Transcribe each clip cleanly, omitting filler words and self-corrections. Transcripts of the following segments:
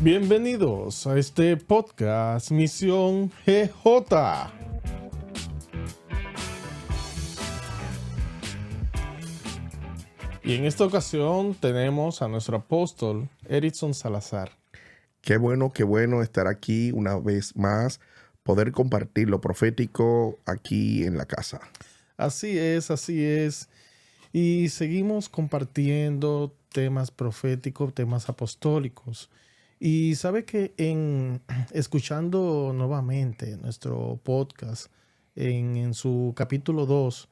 Bienvenidos a este podcast Misión GJ. Y en esta ocasión tenemos a nuestro apóstol Erickson Salazar. Qué bueno estar aquí una vez más, poder compartir lo profético aquí en la casa. Así es. Y seguimos compartiendo temas proféticos, temas apostólicos. Y sabe que escuchando nuevamente nuestro podcast en su capítulo 2,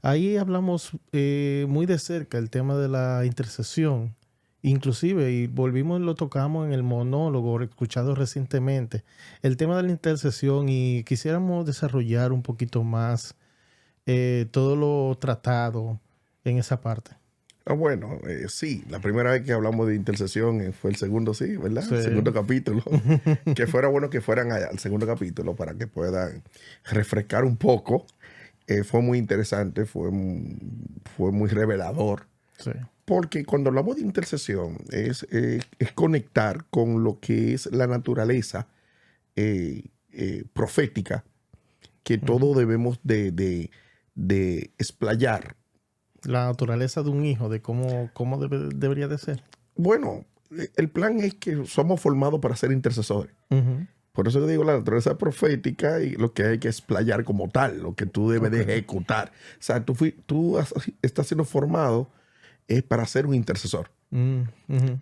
ahí hablamos muy de cerca el tema de la intercesión. Inclusive, y volvimos y lo tocamos en el monólogo escuchado recientemente, el tema de la intercesión, y quisiéramos desarrollar un poquito más todo lo tratado en esa parte. Bueno, sí, la primera vez que hablamos de intercesión fue el segundo, sí, ¿verdad? Sí. El segundo capítulo. Que fuera bueno que fueran allá al segundo capítulo para que puedan refrescar un poco. Fue muy interesante, fue muy revelador. Sí. Porque cuando hablamos de intercesión es conectar con lo que es la naturaleza profética que todos debemos de explayar. La naturaleza de un hijo, de cómo debería de ser. Bueno, el plan es que somos formados para ser intercesores. Uh-huh. Por eso digo la naturaleza profética y lo que hay que explayar como tal, lo que tú debes de ejecutar. O sea, tú estás siendo formado para ser un intercesor. Uh-huh.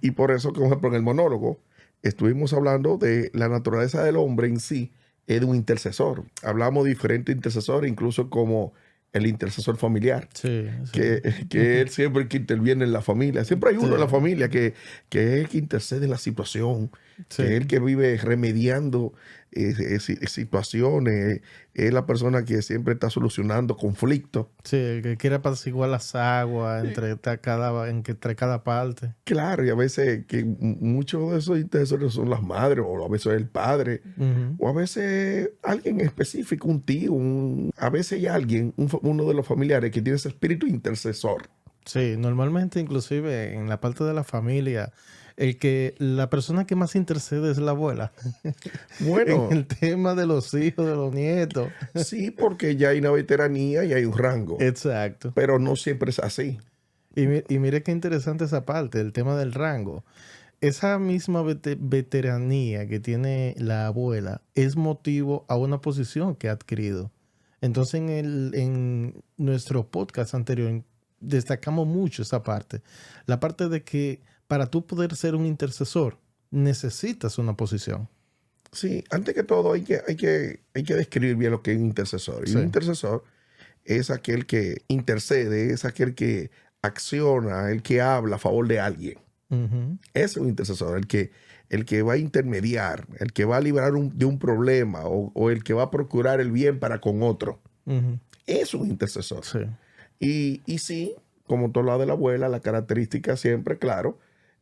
Y por eso, como ejemplo, en el monólogo, estuvimos hablando de la naturaleza del hombre en sí, es de un intercesor. Hablamos de diferentes intercesores, incluso como el intercesor familiar, Sí. que él siempre que interviene en la familia. Siempre hay uno en la familia que es el que intercede en la situación, que es el que vive remediando situaciones, es la persona que siempre está solucionando conflictos. Sí, el que quiere apaciguar las aguas entre cada parte. Claro, y a veces que muchos de esos intercesores son las madres, o a veces el padre, Uh-huh. o a veces alguien específico, un tío, a veces hay alguien, uno de los familiares que tiene ese espíritu intercesor. Sí, normalmente inclusive en la parte de la familia, la persona que más intercede es la abuela. Bueno, En el tema de los hijos, de los nietos. sí, porque ya hay una veteranía y hay un rango, Exacto. pero no siempre es así. Y mire qué interesante esa parte, el tema del rango. Esa misma veteranía que tiene la abuela es motivo a una posición que ha adquirido. Entonces en nuestro podcast anterior destacamos mucho esa parte. La parte de que para tú poder ser un intercesor necesitas una posición. Sí, antes que todo hay que describir bien lo que es un intercesor. Y Sí. un intercesor es aquel que intercede, es aquel que acciona, el que habla a favor de alguien. Uh-huh. Ese es un intercesor, el que va a intermediar, el que va a librar de un problema o el que va a procurar el bien para con otro. Uh-huh. Es un intercesor. Sí. Y sí, como todo lado de la abuela, la característica siempre, claro,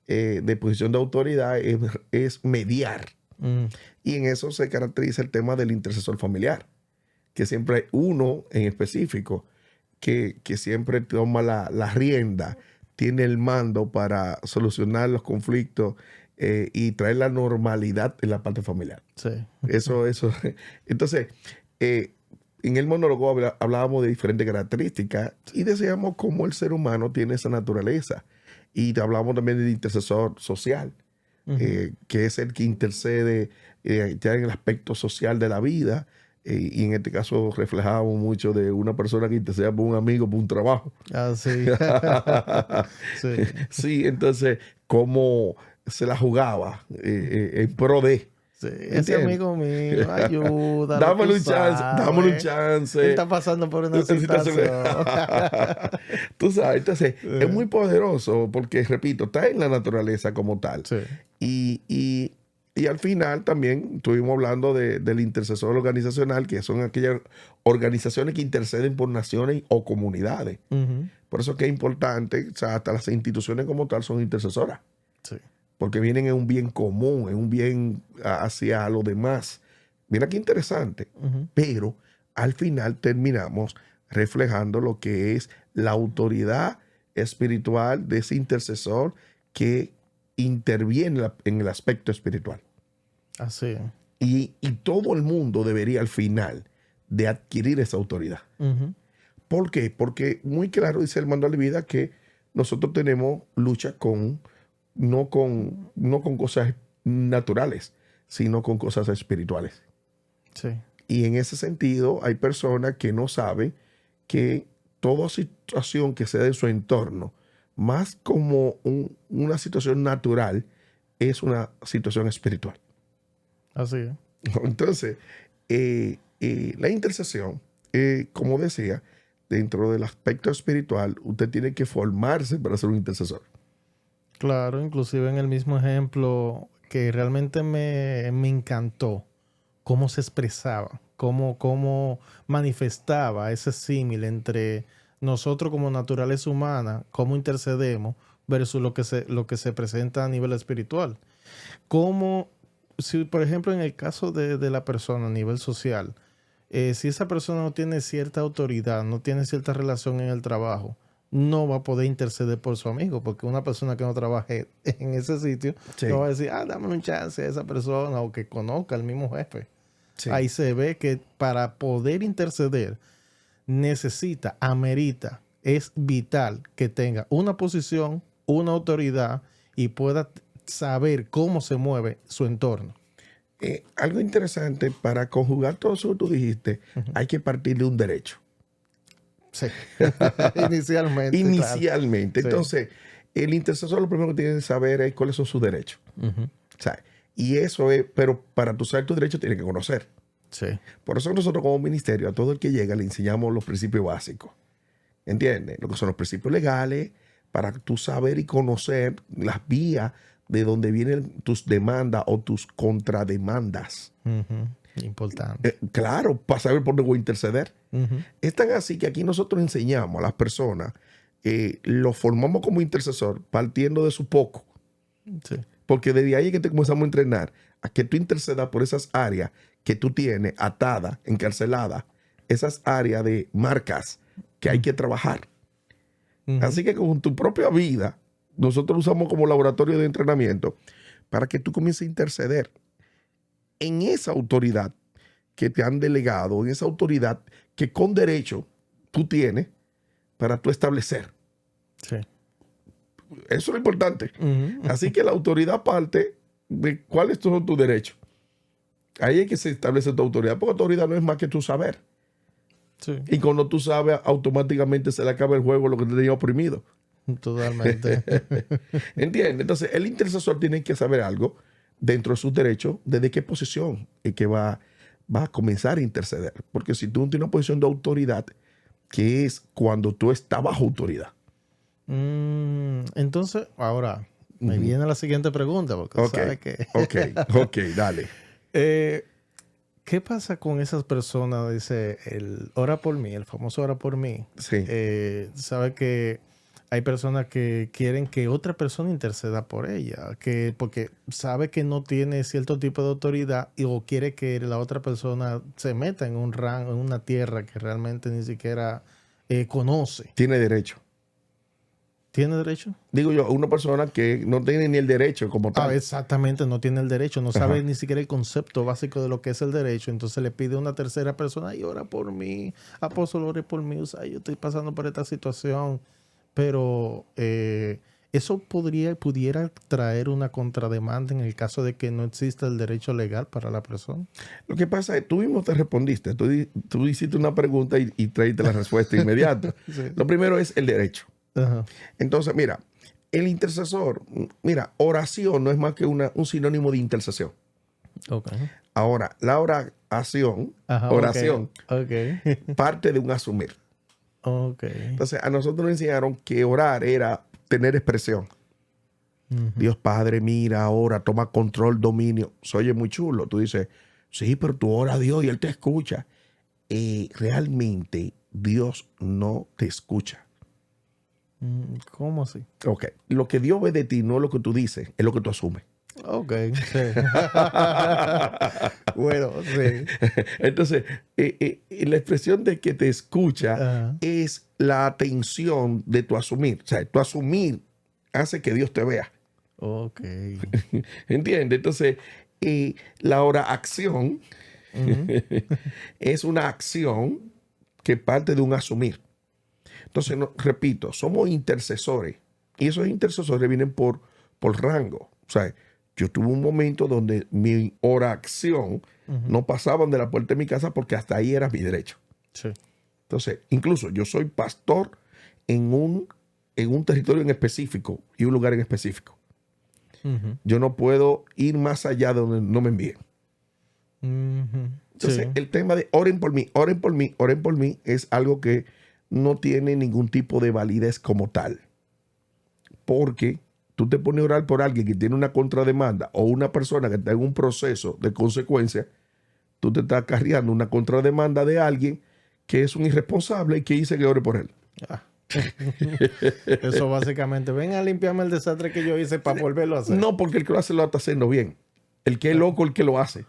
de posición de autoridad es mediar. Uh-huh. Y en eso se caracteriza el tema del intercesor familiar, que siempre hay uno en específico que siempre toma la rienda, tiene el mando para solucionar los conflictos y traer la normalidad en la parte familiar. Sí. Eso. Entonces, en el monólogo hablábamos de diferentes características y decíamos cómo el ser humano tiene esa naturaleza. Y hablamos también del intercesor social, Uh-huh. que es el que intercede ya en el aspecto social de la vida. Y en este caso reflejábamos mucho de una persona que intercede por un amigo, por un trabajo. Ah, sí. Sí. Sí, entonces, cómo se la jugaba en pro de. Sí, ese ¿Entiendes? amigo mío, ayuda. Dámelo un chance, dámelo un Él chance. está pasando por una situación. Tú sabes, entonces, es muy poderoso porque, repito, está en la naturaleza como tal. Sí. Y al final también estuvimos hablando del intercesor organizacional, que son aquellas organizaciones que interceden por naciones o comunidades. Uh-huh. Por eso que es importante, o sea, hasta las instituciones como tal son intercesoras, Sí. porque vienen en un bien común, en un bien hacia los demás. Mira qué interesante. Uh-huh. Pero al final terminamos reflejando lo que es la autoridad espiritual de ese intercesor que interviene en el aspecto espiritual. Así es. Y todo el mundo debería al final de adquirir esa autoridad. Ujú. ¿Por qué? Porque muy claro dice el manual de vida que nosotros tenemos lucha no con cosas naturales, sino con cosas espirituales. Sí. Y en ese sentido hay personas que no saben que toda situación que se da en su entorno, más como una situación natural, es una situación espiritual. Así es. Entonces, la intercesión, como decía, dentro del aspecto espiritual, usted tiene que formarse para ser un intercesor. Claro, inclusive en el mismo ejemplo que realmente me encantó cómo se expresaba, cómo manifestaba ese símil entre nosotros como naturaleza humana, cómo intercedemos, versus lo que se presenta a nivel espiritual. Cómo, si por ejemplo en el caso de la persona a nivel social, si esa persona no tiene cierta autoridad, no tiene cierta relación en el trabajo, no va a poder interceder por su amigo, porque una persona que no trabaje en ese sitio Sí. no va a decir, dame un chance a esa persona, o que conozca al mismo jefe. Sí. Ahí se ve que para poder interceder necesita, amerita, es vital que tenga una posición, una autoridad y pueda saber cómo se mueve su entorno. Algo interesante, para conjugar todo eso que tú dijiste, hay que partir de un derecho. Sí. Inicialmente. Inicialmente. Claro. Sí. Entonces, el intercesor lo primero que tiene que saber es cuáles son sus derechos. Uh-huh. O sea, y eso es, pero para tú saber tus derechos tienes que conocer. Sí. Por eso nosotros como ministerio, a todo el que llega le enseñamos los principios básicos. ¿Entiendes? Lo que son los principios legales, para tú saber y conocer las vías de donde vienen tus demandas o tus contrademandas. Uh-huh. Importante. Claro, para saber por dónde voy a interceder. Uh-huh. Es tan así que aquí nosotros enseñamos a las personas, lo formamos como intercesor partiendo de su poco. Sí. Porque desde ahí es que te comenzamos a entrenar a que tú intercedas por esas áreas que tú tienes atadas, encarceladas, esas áreas de marcas que hay que trabajar. Uh-huh. Así que con tu propia vida, nosotros usamos como laboratorio de entrenamiento para que tú comiences a interceder en esa autoridad que te han delegado, en esa autoridad que con derecho tú tienes para tú establecer. Sí. Eso es lo importante. Uh-huh. Así que la autoridad parte de cuáles son tus derechos. Ahí es que se establece tu autoridad, porque autoridad no es más que tu saber. Sí. Y cuando tú sabes, automáticamente se le acaba el juego lo que te tenía oprimido. Totalmente. ¿Entiendes? Entonces, el intercesor tiene que saber algo dentro de sus derechos, desde qué posición es que va a comenzar a interceder. Porque si tú no tienes una posición de autoridad, que es cuando tú estás bajo autoridad. Entonces, ahora me viene la siguiente pregunta, porque sabes que... Ok, dale. ¿Qué pasa con esas personas? Dice, el ora por mí, el famoso ora por mí. Sí. Sabe que hay personas que quieren que otra persona interceda por ella, porque sabe que no tiene cierto tipo de autoridad o quiere que la otra persona se meta en un rango, en una tierra que realmente ni siquiera conoce. Tiene derecho. ¿Tiene derecho? Digo yo, una persona que no tiene ni el derecho como tal. Exactamente, no tiene el derecho, no sabe ni siquiera el concepto básico de lo que es el derecho, entonces le pide a una tercera persona, y ora por mí, apóstol, ore por mí, o sea, yo estoy pasando por esta situación, pero eso pudiera traer una contrademanda en el caso de que no exista el derecho legal para la persona. Lo que pasa es que tú mismo te respondiste, tú hiciste una pregunta y traíste la respuesta inmediata. Sí. Lo primero es el derecho. Ajá. Entonces, mira, el intercesor, oración no es más que un sinónimo de intercesión. Okay. Ahora, la oración, Okay. parte de un asumir. Okay. Entonces, a nosotros nos enseñaron que orar era tener expresión. Uh-huh. Dios Padre, mira, ahora toma control, dominio. Se oye muy chulo. Tú dices, sí, pero tú ora a Dios y Él te escucha. Realmente Dios no te escucha. ¿Cómo así? Ok. Lo que Dios ve de ti no es lo que tú dices, es lo que tú asumes. Ok, sí. Bueno, sí. Entonces, la expresión de que te escucha es la atención de tu asumir. O sea, tu asumir hace que Dios te vea. Ok. ¿Entiendes? Entonces, la oración es una acción que parte de un asumir. Entonces, repito, somos intercesores. Y esos intercesores vienen por rango. O sea, yo tuve un momento donde mi oración no pasaban de la puerta de mi casa porque hasta ahí era mi derecho. Sí. Entonces, incluso yo soy pastor en un territorio en específico y un lugar en específico. Yo no puedo ir más allá de donde no me envíen. Entonces, Sí. el tema de oren por mí, oren por mí, oren por mí es algo que no tiene ningún tipo de validez como tal. Porque tú te pones a orar por alguien que tiene una contrademanda o una persona que está en un proceso de consecuencia, tú te estás acarreando una contrademanda de alguien que es un irresponsable y que dice que ore por él. Ah. Eso básicamente, ven a limpiarme el desastre que yo hice para volverlo a hacer. No, porque el que lo hace lo está haciendo bien. El que es loco, el que lo hace.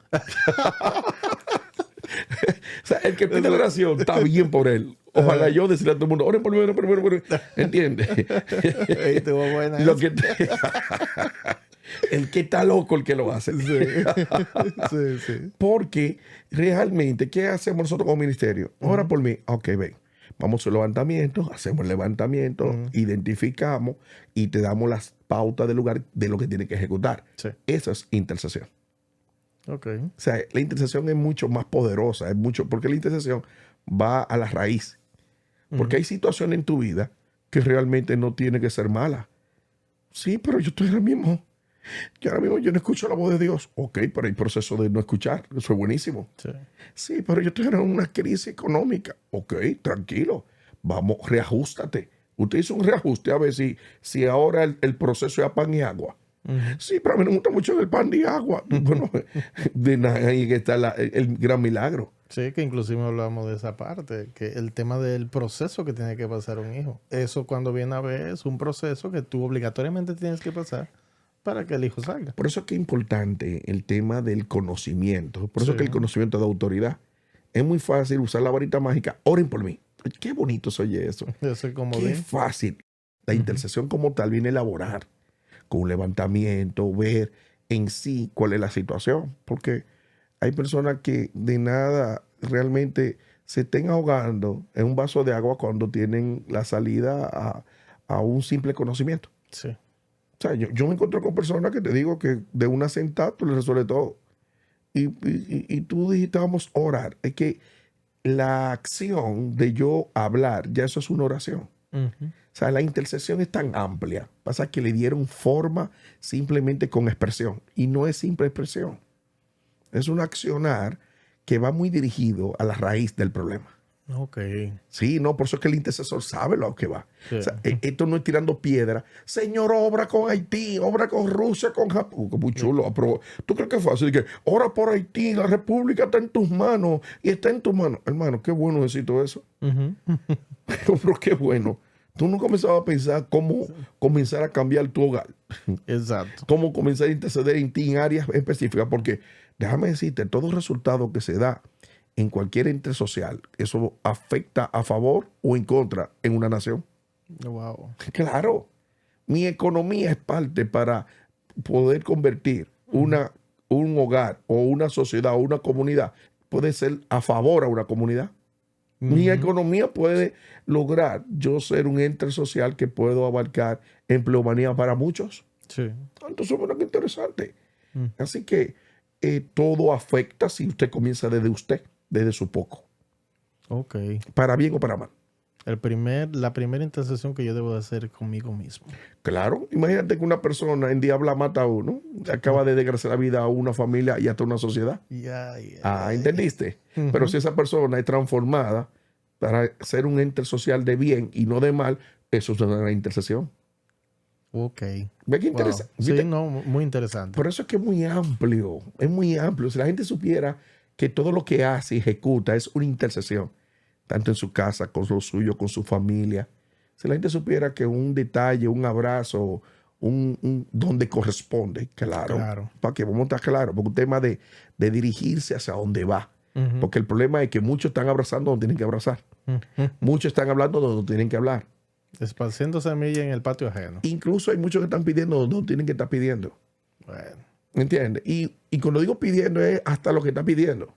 O sea, el que pide la oración está bien por él. Ojalá yo decirle a todo el mundo, oren por mí, oren por mí, oren por mí. ¿Entiendes? Ey, estuvo buena Lo esa. el que está loco, el que lo hace. Sí, sí. Porque realmente, ¿qué hacemos nosotros como ministerio? Ora por mí. Ok, ven. Vamos al levantamiento, hacemos el levantamiento, identificamos y te damos las pautas del lugar de lo que tiene que ejecutar. Sí. Eso es intercesión. Ok. O sea, la intercesión es mucho más poderosa, es mucho, porque la intercesión va a la raíz. Porque hay situaciones en tu vida que realmente no tiene que ser mala. Sí, pero yo estoy ahora mismo yo no escucho la voz de Dios. Ok, pero hay proceso de no escuchar. Eso es buenísimo. Sí. Sí, pero yo estoy en una crisis económica. Ok, tranquilo. Vamos, reajústate. Usted hizo un reajuste a ver si ahora el proceso es a pan y agua. Sí, pero a mí no me gusta mucho el pan y agua. Bueno, de nada, ahí está el gran milagro. Sí, que inclusive hablamos de esa parte, que el tema del proceso que tiene que pasar un hijo. Eso cuando viene a ver es un proceso que tú obligatoriamente tienes que pasar para que el hijo salga. Por eso es que es importante el tema del conocimiento. Por eso Sí. es que el conocimiento da autoridad. Es muy fácil usar la varita mágica. Oren por mí. Qué bonito se oye eso. Eso es como Qué fácil. La intercesión como tal viene a elaborar con un levantamiento, ver en sí cuál es la situación. Porque hay personas que de nada realmente se estén ahogando en un vaso de agua cuando tienen la salida a un simple conocimiento. Sí. O sea, yo me encuentro con personas que te digo que de una sentada tú le resuelves todo. Y tú dijiste, vamos a orar. Es que la acción de yo hablar, ya eso es una oración. O sea, la intercesión es tan amplia. Pasa que le dieron forma simplemente con expresión. Y no es simple expresión. Es un accionar que va muy dirigido a la raíz del problema. Ok. Sí, no, por eso es que el intercesor sabe lo que va. Sí. O sea, esto no es tirando piedra. Señor, obra con Haití, obra con Rusia, con Japón. Muy chulo. Pero, ¿tú crees que es fácil? Que ora por Haití, la república está en tus manos y está en tus manos. Hermano, qué bueno necesito eso. Pero qué bueno. Tú no comenzabas a pensar cómo comenzar a cambiar tu hogar. Exacto. Cómo comenzar a interceder en ti en áreas específicas. Porque déjame decirte, todo resultado que se da en cualquier ente social, eso afecta a favor o en contra en una nación. Wow. Claro, mi economía es parte para poder convertir un hogar o una sociedad o una comunidad, puede ser a favor a una comunidad. Mi economía puede lograr yo ser un ente social que puedo abarcar empleomanía para muchos. Sí. Entonces, bueno, qué interesante. Así que todo afecta si usted comienza desde usted, desde su poco, Ok. para bien o para mal. La primera intercesión que yo debo de hacer conmigo mismo. Claro, imagínate que una persona en diabla mata a uno, acaba de desgraciar la vida a una familia y hasta una sociedad. ¿Entendiste? Pero si esa persona es transformada para ser un ente social de bien y no de mal, eso es una intercesión. Ok. ¿Ve qué Wow. interesante? Sí, no, muy interesante. Por eso es que es muy amplio, es muy amplio. Si la gente supiera que todo lo que hace y ejecuta es una intercesión, tanto en su casa, con lo suyo, con su familia. Si la gente supiera que un detalle, un abrazo, donde corresponde, claro. Para que vamos a estar claros, porque un tema de dirigirse hacia dónde va. Porque el problema es que muchos están abrazando donde tienen que abrazar. Muchos están hablando donde tienen que hablar. Esparciendo semillas en el patio ajeno. Incluso hay muchos que están pidiendo, no tienen que estar pidiendo. Bueno. ¿Entiendes? Y cuando digo pidiendo es hasta lo que está pidiendo.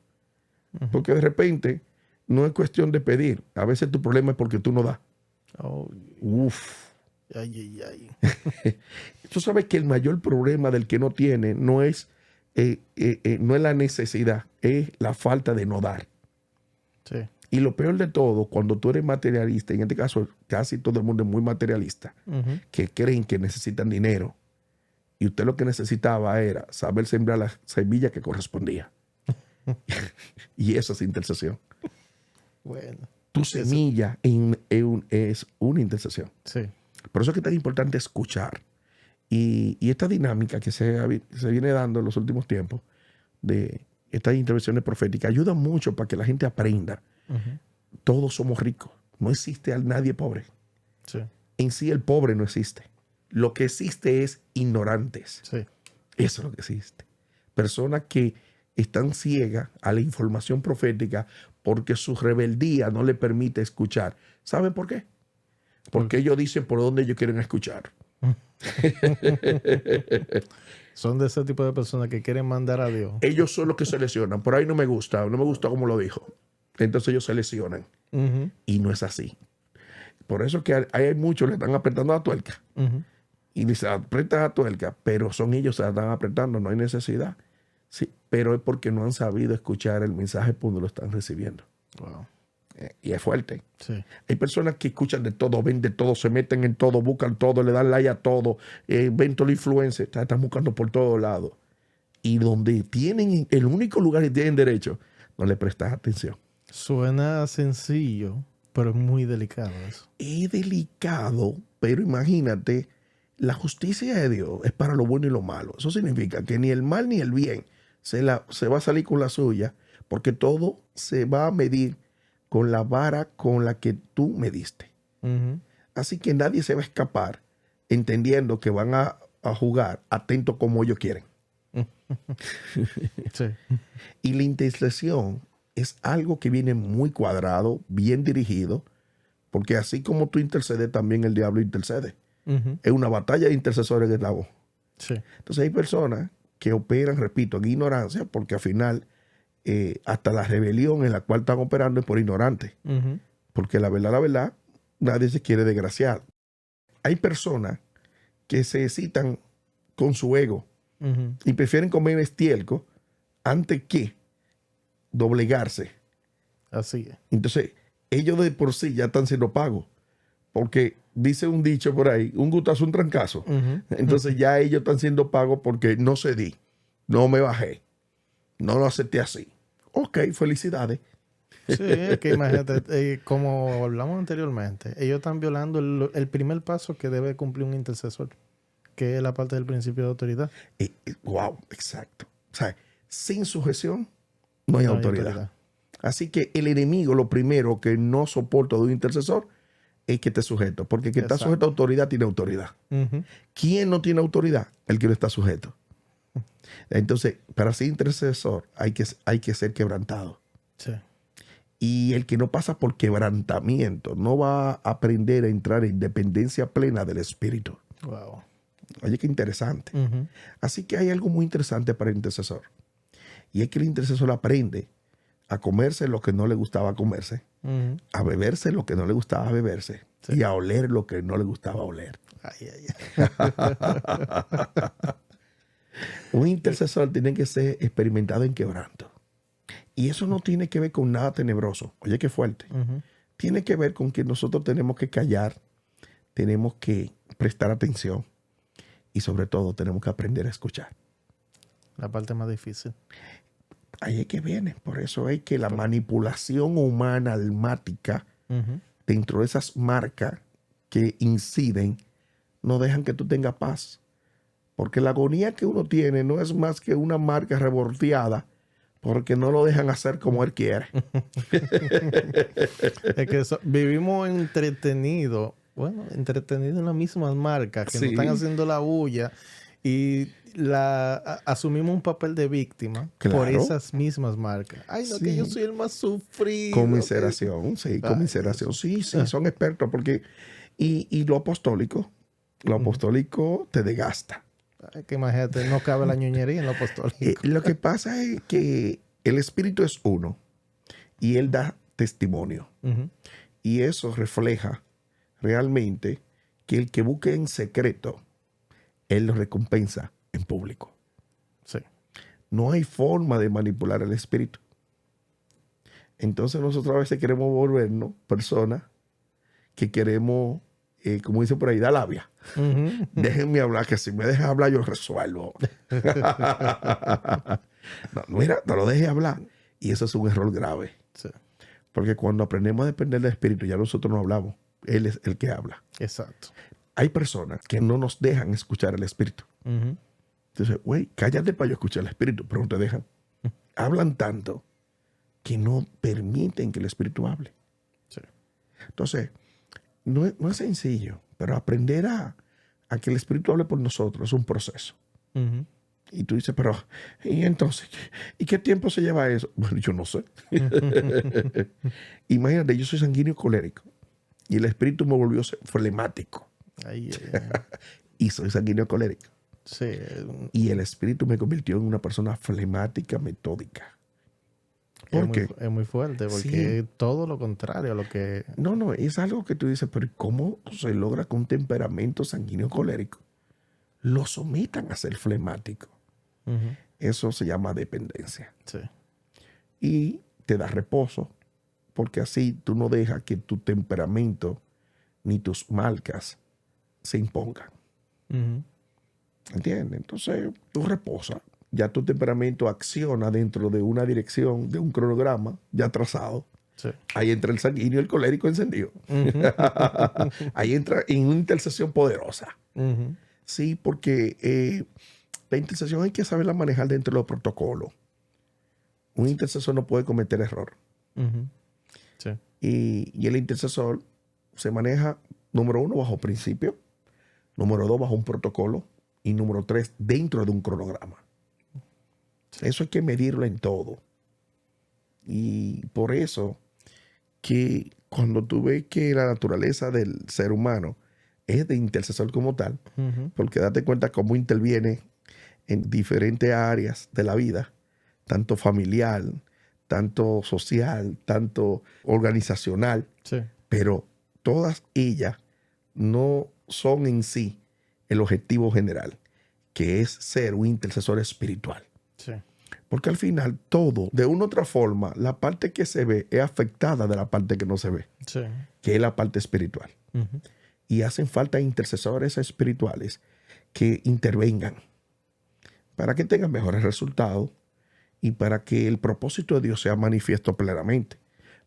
Porque de repente no es cuestión de pedir. A veces tu problema es porque tú no das. Oh, Uf. ay, ay, ay. Tú sabes que el mayor problema del que no tiene no es la necesidad, es la falta de no dar. Sí. Y lo peor de todo, cuando tú eres materialista, en este caso casi todo el mundo es muy materialista, que creen que necesitan dinero. Y usted lo que necesitaba era saber sembrar la semilla que correspondía. Y eso es intercesión. Bueno. Tu semilla es una intercesión. Sí. Por eso es que es tan importante escuchar. Y esta dinámica que se viene dando en los últimos tiempos de estas intervenciones proféticas ayuda mucho para que la gente aprenda. Todos somos ricos. No existe a nadie pobre. Sí. En sí el pobre no existe. Lo que existe es ignorantes. Sí. Eso es lo que existe. Personas que están ciegas a la información profética porque su rebeldía no le permite escuchar. ¿Saben por qué? Porque ellos dicen por dónde ellos quieren escuchar. Son de ese tipo de personas que quieren mandar a Dios. Ellos son los que seleccionan. Por ahí no me gusta como lo dijo. Entonces ellos seleccionan. Y no es así. Por eso que hay muchos que le están apretando la tuerca. Y dice, apretan la tuerca, pero son ellos que se la están apretando, no hay necesidad. Sí, pero es porque no han sabido escuchar el mensaje por donde lo están recibiendo. Wow. Y es fuerte. Sí. Hay personas que escuchan de todo, ven de todo, se meten en todo, buscan todo, le dan like a todo, ven todo la influencia, están buscando por todos lados. Y donde tienen, el único lugar que tienen derecho, no le prestas atención. Suena sencillo, pero es muy delicado eso. Es delicado, pero imagínate, la justicia de Dios es para lo bueno y lo malo. Eso significa que ni el mal ni el bien se va a salir con la suya, porque todo se va a medir con la vara con la que tú mediste. Así que nadie se va a escapar entendiendo que van a jugar atento como ellos quieren. Sí. Y la intercesión es algo que viene muy cuadrado, bien dirigido, porque así como tú intercedes, también el diablo intercede. Es una batalla de intercesores en la voz. Sí. Entonces hay personas que operan, repito, en ignorancia, porque al final hasta la rebelión en la cual están operando es por ignorante. Porque la verdad, nadie se quiere desgraciar. Hay personas que se excitan con su ego y prefieren comer estiércol antes que doblegarse. Así es. Entonces, ellos de por sí ya están siendo pagos. Porque dice un dicho por ahí, un gustazo, un trancazo. Entonces ya ellos están siendo pagos porque no cedí, no me bajé, no lo acepté así. Ok, felicidades. Sí, es que imagínate, como hablamos anteriormente, ellos están violando el primer paso que debe cumplir un intercesor, que es la parte del principio de autoridad. Wow, exacto. O sea, sin sujeción no hay autoridad. Así que el enemigo, lo primero que no soporta de un intercesor es que esté sujeto, porque el que está sujeto a autoridad tiene autoridad. ¿Quién no tiene autoridad? El que no está sujeto. Entonces, para ser intercesor hay que ser quebrantado. Sí. Y el que no pasa por quebrantamiento no va a aprender a entrar en dependencia plena del Espíritu. Wow. Oye, qué interesante. Así que hay algo muy interesante para el intercesor. Y es que el intercesor aprende a comerse lo que no le gustaba comerse, a beberse lo que no le gustaba beberse, y a oler lo que no le gustaba oler. Ay, ay, ay. Un intercesor tiene que ser experimentado en quebranto. Y eso no tiene que ver con nada tenebroso. Oye, qué fuerte. Tiene que ver con que nosotros tenemos que callar, tenemos que prestar atención y sobre todo tenemos que aprender a escuchar. La parte más difícil. Ahí es que viene. Por eso es que la manipulación humana almática dentro de esas marcas que inciden no dejan que tú tengas paz. Porque la agonía que uno tiene no es más que una marca revolteada porque no lo dejan hacer como él quiere. Es que vivimos entretenidos. Bueno, entretenidos en las mismas marcas que nos están haciendo la bulla y asumimos un papel de víctima por esas mismas marcas. Ay, no, que yo soy el más sufrido. Conmiseración, sí, conmiseración. Sí, son expertos porque Y lo apostólico te desgasta. Ay, que imagínate, no cabe la ñoñería en lo apostólico. Lo que pasa es que el Espíritu es uno y Él da testimonio. Ujú. Y eso refleja realmente que el que busque en secreto, Él lo recompensa en público. Sí. No hay forma de manipular el Espíritu. Entonces nosotros a veces queremos volvernos personas que queremos, como dice por ahí, da labia. Ujú. Déjenme hablar, que si me dejas hablar yo resuelvo. No, mira, no lo dejes hablar. Y eso es un error grave. Sí. Porque cuando aprendemos a depender del Espíritu, ya nosotros no hablamos. Él es el que habla. Exacto. Hay personas que no nos dejan escuchar el Espíritu. Ujú. Entonces, güey, cállate para yo escuchar el Espíritu, pero no te dejan. Hablan tanto que no permiten que el Espíritu hable. Sí. Entonces, no es sencillo, pero aprender a que el Espíritu hable por nosotros es un proceso. Ujú. Y tú dices, pero, ¿y entonces? ¿Y qué tiempo se lleva eso? Bueno, yo no sé. Imagínate, yo soy sanguíneo colérico y el Espíritu me volvió flemático Ahí, y soy sanguíneo colérico. sí. Y el Espíritu me convirtió en una persona flemática, metódica. ¿Por qué? Es muy fuerte porque es todo lo contrario a lo que... No, es algo que tú dices, pero ¿cómo se logra que un temperamento sanguíneo colérico lo sometan a ser flemático? Ujú. Eso se llama dependencia. Sí. Y te da reposo, porque así tú no dejas que tu temperamento ni tus marcas se impongan. Ujú. ¿Entiendes? Entonces tú reposas. Ya tu temperamento acciona dentro de una dirección, de un cronograma ya trazado. Sí. Ahí entra el sanguíneo y el colérico encendido. Ujú. Ahí entra en una intercesión poderosa. Ujú. Sí, porque la intercesión hay que saberla manejar dentro de los protocolos. Un intercesor no puede cometer error. Ujú. Sí. Y el intercesor se maneja, número 1, bajo principio, número 2, bajo un protocolo, y número 3, dentro de un cronograma. Sí. Eso hay que medirlo en todo. Y por eso que cuando tú ves que la naturaleza del ser humano es de intercesor como tal, Ujú. porque date cuenta cómo interviene en diferentes áreas de la vida, tanto familiar, tanto social, tanto organizacional, Sí. pero todas ellas no son en sí el objetivo general, que es ser un intercesor espiritual. Sí. Porque al final todo, de una u otra forma, la parte que se ve es afectada de la parte que no se ve, Sí. que es la parte espiritual. Ujú. Y hacen falta intercesores espirituales que intervengan para que tengan mejores resultados y para que el propósito de Dios sea manifiesto plenamente.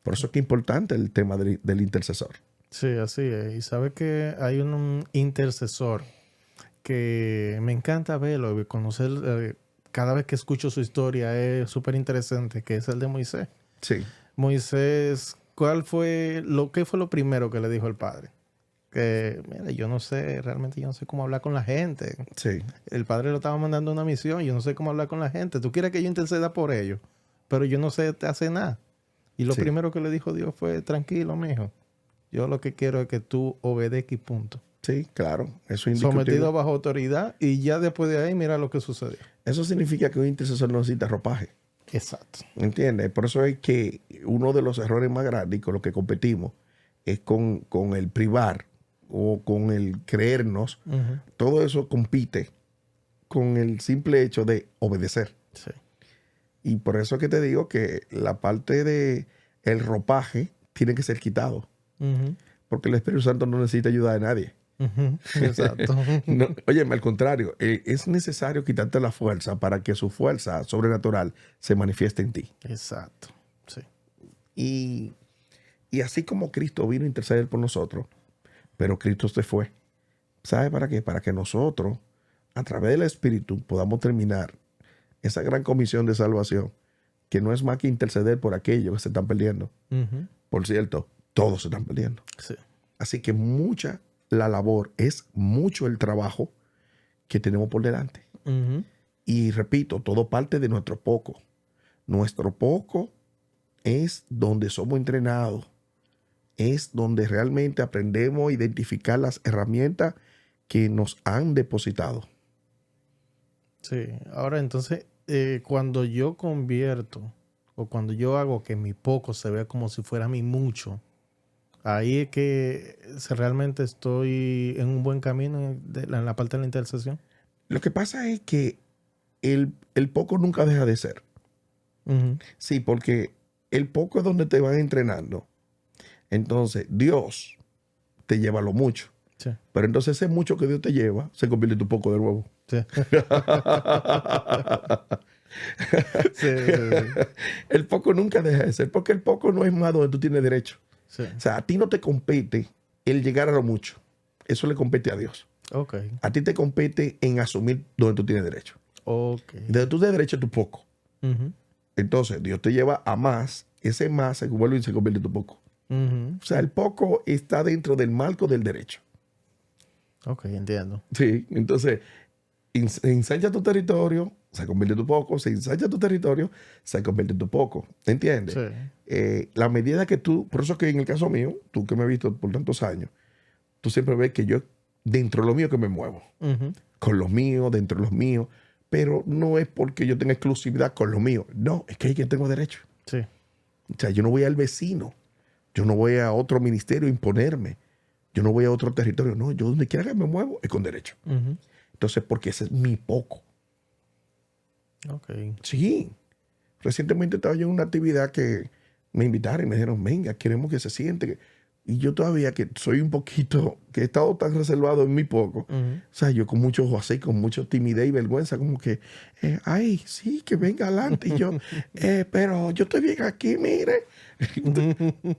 Por eso es que es importante el tema del intercesor. Sí, así es. Y sabe que hay un intercesor que me encanta verlo y conocer. Cada vez que escucho su historia es súper interesante, que es el de Moisés. Sí, Moisés, ¿qué fue lo primero que le dijo el padre? Que, mira, yo no sé, realmente yo no sé cómo hablar con la gente. sí, El padre lo estaba mandando a una misión, yo no sé cómo hablar con la gente. Tú quieres que yo interceda por ellos, pero yo no sé hacer nada. Y lo Sí. primero que le dijo Dios fue, tranquilo, mijo. Yo lo que quiero es que tú obedezcas y punto. sí, claro. Eso es Sometido indiscutible. bajo autoridad y ya después de ahí mira lo que sucedió. Eso significa que un intercesor no necesita ropaje. Exacto. ¿Entiendes? Por eso es que uno de los errores más grandes y con los que competimos es con el privar o con el creernos. Ujú. Todo eso compite con el simple hecho de obedecer. Sí. Y por eso es que te digo que la parte de el ropaje tiene que ser quitado. Ujú. Porque el Espíritu Santo no necesita ayuda de nadie. Ujú. Exacto. No, óyeme, al contrario, es necesario quitarte la fuerza para que su fuerza sobrenatural se manifieste en ti. Exacto. Sí. Y así como Cristo vino a interceder por nosotros, pero Cristo se fue. ¿Sabe para qué? Para que nosotros, a través del Espíritu, podamos terminar esa gran comisión de salvación, que no es más que interceder por aquellos que se están perdiendo. Ujú. Por cierto, todos se están perdiendo. Sí. Así que mucha la labor, es mucho el trabajo que tenemos por delante. Ujú. Y repito, todo parte de nuestro poco. Nuestro poco es donde somos entrenados es donde realmente aprendemos a identificar las herramientas que nos han depositado. Sí, ahora entonces, cuando yo convierto o cuando yo hago que mi poco se vea como si fuera mi mucho, ahí es que realmente estoy en un buen camino en la parte de la intercesión. Lo que pasa es que el poco nunca deja de ser. Uh-huh. Sí, porque el poco es donde te van entrenando. Entonces, Dios te lleva lo mucho. Sí. Pero entonces ese mucho que Dios te lleva se convierte en tu poco de nuevo. Sí. Sí. El poco nunca deja de ser, porque el poco no es más donde tú tienes derecho. Sí. O sea, a ti no te compete el llegar a lo mucho. Eso le compete a Dios. Ok. A ti te compete en asumir donde tú tienes derecho. Ok. Donde tú tienes derecho, tu poco. Uh-huh. Entonces, Dios te lleva a más. Ese más se vuelve y se convierte en tu poco. Uh-huh. O sea, el poco está dentro del marco del derecho. Ok, entiendo. Sí, entonces, ensancha tu territorio, se convierte en tu poco. Se ensancha tu territorio, se convierte en tu poco. ¿Entiendes? Sí. La medida que tú, por eso que en el caso mío, tú que me has visto por tantos años, tú siempre ves que yo, dentro de lo mío que me muevo, Uh-huh. con los míos, dentro de los míos, pero no es porque yo tenga exclusividad con los míos. No, es que hay que tengo derecho. Sí. O sea, yo no voy al vecino, yo no voy a otro ministerio a imponerme, yo no voy a otro territorio. No, yo donde quiera que me muevo es con derecho. Uh-huh. Entonces, porque ese es mi poco. Ok. Sí. Recientemente estaba yo en una actividad que me invitaron y me dijeron, venga, queremos que se siente. Y yo todavía que soy un poquito, que he estado tan reservado en mi poco, Uh-huh. o sea, yo con mucho ojo así, con mucha timidez y vergüenza, como que, ay, sí, que venga adelante. Y yo, pero yo estoy bien aquí, mire.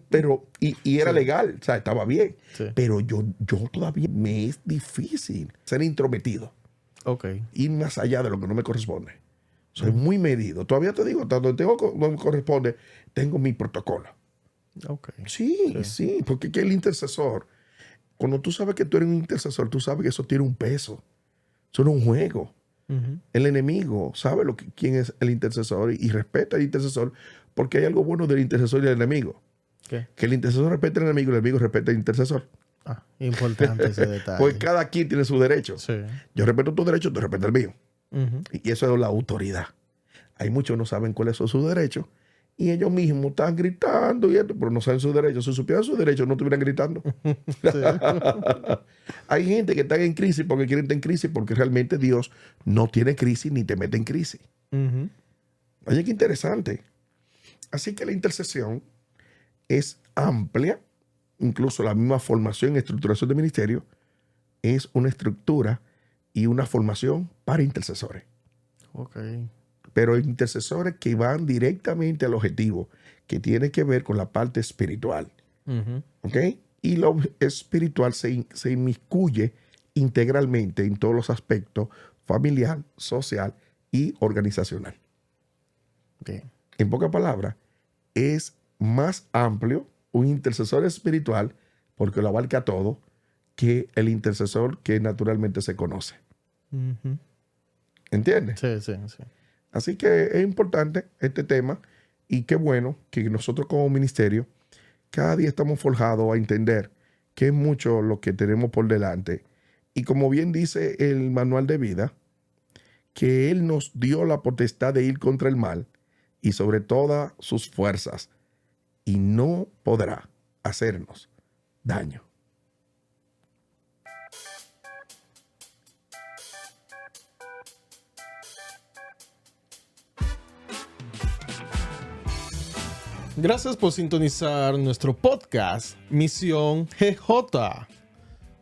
Pero, y era Sí. legal, o sea, estaba bien. Sí. Pero yo todavía me es difícil ser intrometido, Ok. ir más allá de lo que no me corresponde. Soy muy medido. Todavía te digo, donde no me corresponde, tengo mi protocolo. Ok. Sí, porque que el intercesor, cuando tú sabes que tú eres un intercesor, tú sabes que eso tiene un peso. Eso no es un juego. Uh-huh. El enemigo sabe quién es el intercesor y respeta al intercesor, porque hay algo bueno del intercesor y del enemigo. ¿Qué? Que el intercesor respeta al enemigo y el enemigo respeta al intercesor. Ah, importante ese detalle. Pues cada quien tiene su derecho. Sí. Yo respeto tu derecho, tú respetas el mío. Uh-huh. Y eso es la autoridad. Hay muchos que no saben cuáles son sus derechos y ellos mismos están gritando y esto, pero no saben sus derechos. Si supieran sus derechos, no estuvieran gritando. Sí. Hay gente que está en crisis porque quieren estar en crisis porque realmente Dios no tiene crisis ni te mete en crisis. Uh-huh. Oye, qué interesante. Así que la intercesión es amplia. Incluso la misma formación y estructuración de ministerio es una estructura y una formación para intercesores. Ok. Pero intercesores que van directamente al objetivo, que tiene que ver con la parte espiritual. Uh-huh. ¿Ok? Y lo espiritual se inmiscuye integralmente en todos los aspectos familiar, social y organizacional. Bien. En pocas palabras, es más amplio un intercesor espiritual, porque lo abarca todo, que el intercesor que naturalmente se conoce. Uh-huh. ¿Entiendes? Sí. Así que es importante este tema y qué bueno que nosotros como ministerio cada día estamos forjados a entender que es mucho lo que tenemos por delante. Y como bien dice el manual de vida, que Él nos dio la potestad de ir contra el mal y sobre todas sus fuerzas y no podrá hacernos daño. Gracias por sintonizar nuestro podcast Misión GJ.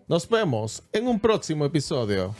Nos vemos en un próximo episodio.